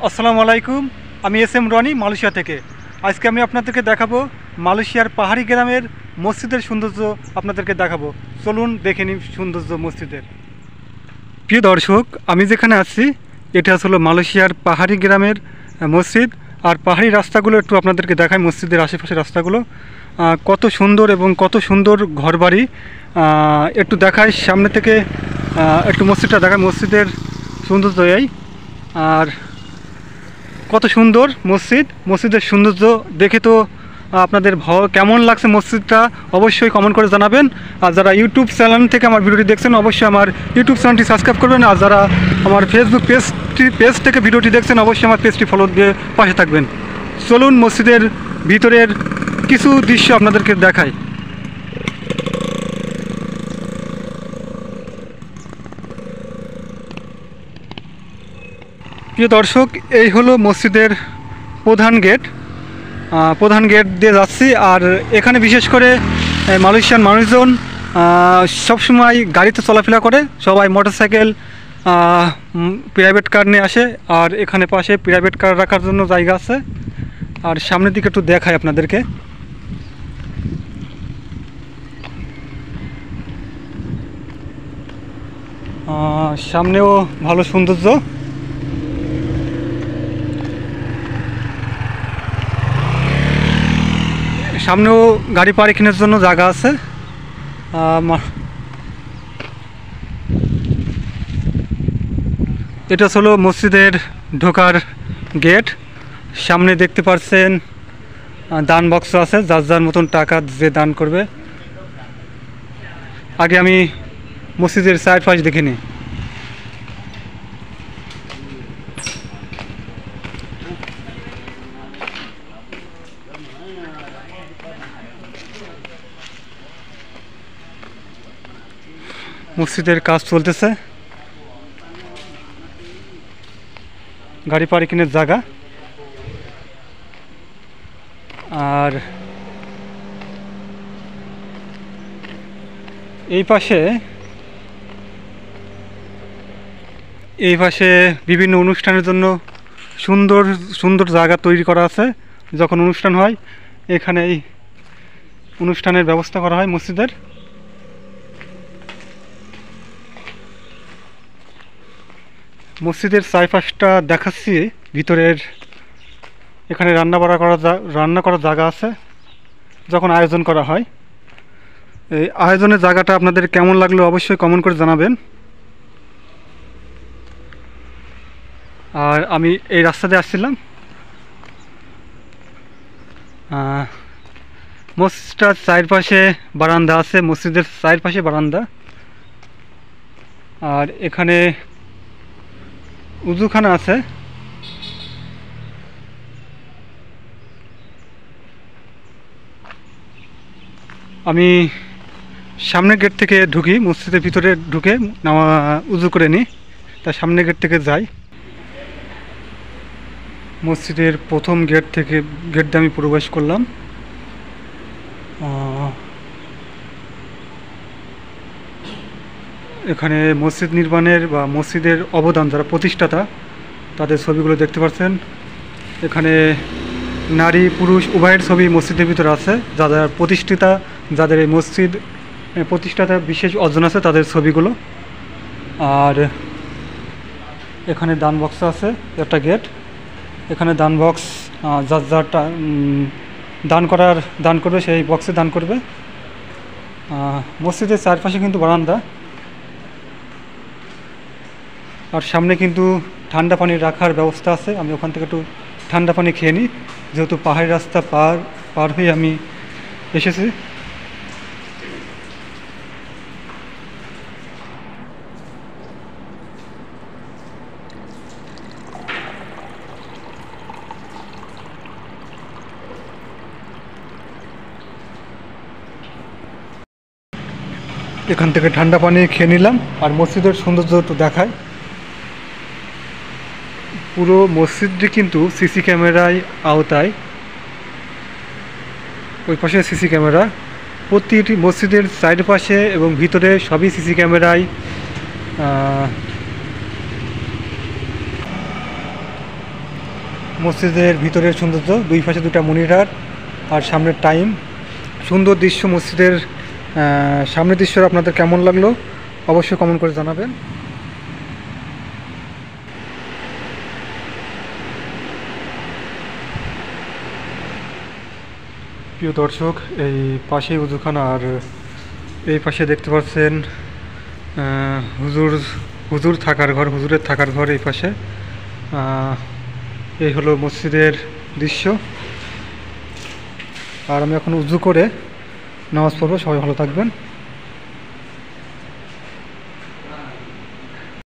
আসসালামু আলাইকুম। আমি এস এম রনি, মালয়েশিয়া থেকে। আজকে আমি আপনাদেরকে দেখাবো মালয়েশিয়ার পাহাড়ি গ্রামের মসজিদের সৌন্দর্য। আপনাদেরকে দেখাবো, চলুন দেখে নিন সৌন্দর্য মসজিদের। প্রিয় দর্শক, আমি যেখানে আছি এটা হলো মালয়েশিয়ার পাহাড়ি গ্রামের মসজিদ। আর পাহাড়ি রাস্তাগুলো একটু আপনাদেরকে দেখায়, মসজিদের আশেপাশের রাস্তাগুলো কত সুন্দর এবং কত সুন্দর ঘরবাড়ি একটু দেখায় সামনে থেকে। একটু মসজিদটা দেখায়, মসজিদের সৌন্দর্য এই। আর কত সুন্দর মসজিদের সৌন্দর্য দেখে তো আপনাদের কেমন লাগছে মসজিদটা অবশ্যই কমেন্ট করে জানাবেন। আর যারা ইউটিউব চ্যানেল থেকে আমার ভিডিওটি দেখছেন অবশ্যই আমার ইউটিউব চ্যানেলটি সাবস্ক্রাইব করবেন। আর যারা আমার ফেসবুক পেজ থেকে ভিডিওটি দেখছেন অবশ্যই আমার পেজটি ফলো দিয়ে পাশে থাকবেন। চলুন মসজিদের ভিতরের কিছু দৃশ্য আপনাদেরকে দেখাই। প্রিয় দর্শক, এই হলো মসজিদের প্রধান গেট দিয়ে যাচ্ছি। আর এখানে বিশেষ করে মালয়েশিয়ান মানুষজন সবসময় গাড়িতে চলাফেরা করে, সবাই মোটরসাইকেল প্রাইভেট কার নিয়ে আসে। আর এখানে পাশে প্রাইভেট কার রাখার জন্য জায়গা আছে। আর সামনের দিকে একটু দেখাই আপনাদেরকে। সামনেও ভালো সৌন্দর্য। সামনেও গাড়ি পার্কিংয়ের জন্য জায়গা আছে। এটা হলো মসজিদের ঢোকার গেট। সামনে দেখতে পাচ্ছেন দান বক্স আছে, যার যার মতন টাকা যে দান করবে। আগে আমি মসজিদের চারপাশ দেখে নিই। মসজিদের কাজ চলতেছে, গাড়ি পার্কিংয়ের জায়গা। আর এই পাশে বিভিন্ন অনুষ্ঠানের জন্য সুন্দর সুন্দর জায়গা তৈরি করা আছে। যখন অনুষ্ঠান হয় এখানে এই অনুষ্ঠানের ব্যবস্থা করা হয় মসজিদের। মসজিদের চারপাশটা দেখাচ্ছি ভিতরের। এখানে রান্না করার জায়গা আছে যখন আয়োজন করা হয়। এই আয়োজনের জায়গাটা আপনাদের কেমন লাগলো অবশ্যই কমেন্ট করে জানাবেন। আর আমি এই রাস্তা দিয়ে আসছিলাম। মসজিদটার চারপাশে বারান্দা আছে, মসজিদের চারপাশে বারান্দা। আর এখানে উজুখানা আছে। আমি সামনের গেট থেকে ঢুকি, মসজিদের ভিতরে ঢুকে উজু করে নিই, তার সামনের গেট থেকে যাই। মসজিদের প্রথম গেট দিয়ে আমি প্রবেশ করলাম। এখানে মসজিদ নির্মাণের বা মসজিদের অবদান যারা প্রতিষ্ঠাতা তাদের ছবিগুলো দেখতে পাচ্ছেন। এখানে নারী পুরুষ উভয়ের ছবি মসজিদের ভিতরে আছে। যাদের এই মসজিদ প্রতিষ্ঠাতা বিশেষ অর্জন আছে তাদের ছবিগুলো। আর এখানে দান বক্স আছে, একটা গেট। এখানে দান বক্স, যার দান করবে সেই বক্সে দান করবে। মসজিদের চারপাশে কিন্তু বারান্দা। আর সামনে কিন্তু ঠান্ডা পানি রাখার ব্যবস্থা আছে। আমি ওখান থেকে একটু ঠান্ডা পানি খেয়ে নিই, যেহেতু পাহাড়ি রাস্তা পার হয়ে আমি এসেছি। এখান থেকে ঠান্ডা পানি খেয়ে নিলাম। আর মসজিদের সৌন্দর্য একটু দেখায়। পুরো মসজিদটি কিন্তু সিসি ক্যামেরায় আওতায়। ওই পাশে সিসি ক্যামেরা, প্রতিটি মসজিদের সাইড পাশে এবং ভিতরে সবই সিসি ক্যামেরায় মসজিদের ভিতরের সৌন্দর্য, দুই পাশে দুটা মনিটর আর সামনের টাইম, সুন্দর দৃশ্য মসজিদের সামনের দৃশ্য আপনাদের কেমন লাগলো অবশ্যই কমেন্ট করে জানাবেন। প্রিয় দর্শক, এই পাশেই উজুখানা আর এই পাশে দেখতে পাচ্ছেন হুজুর থাকার ঘর, হুজুরের থাকার ঘর এই পাশে। এই হলো মসজিদের দৃশ্য। আর আমি এখন উজু করে নামাজ পড়বো। সবাই ভালো থাকবেন।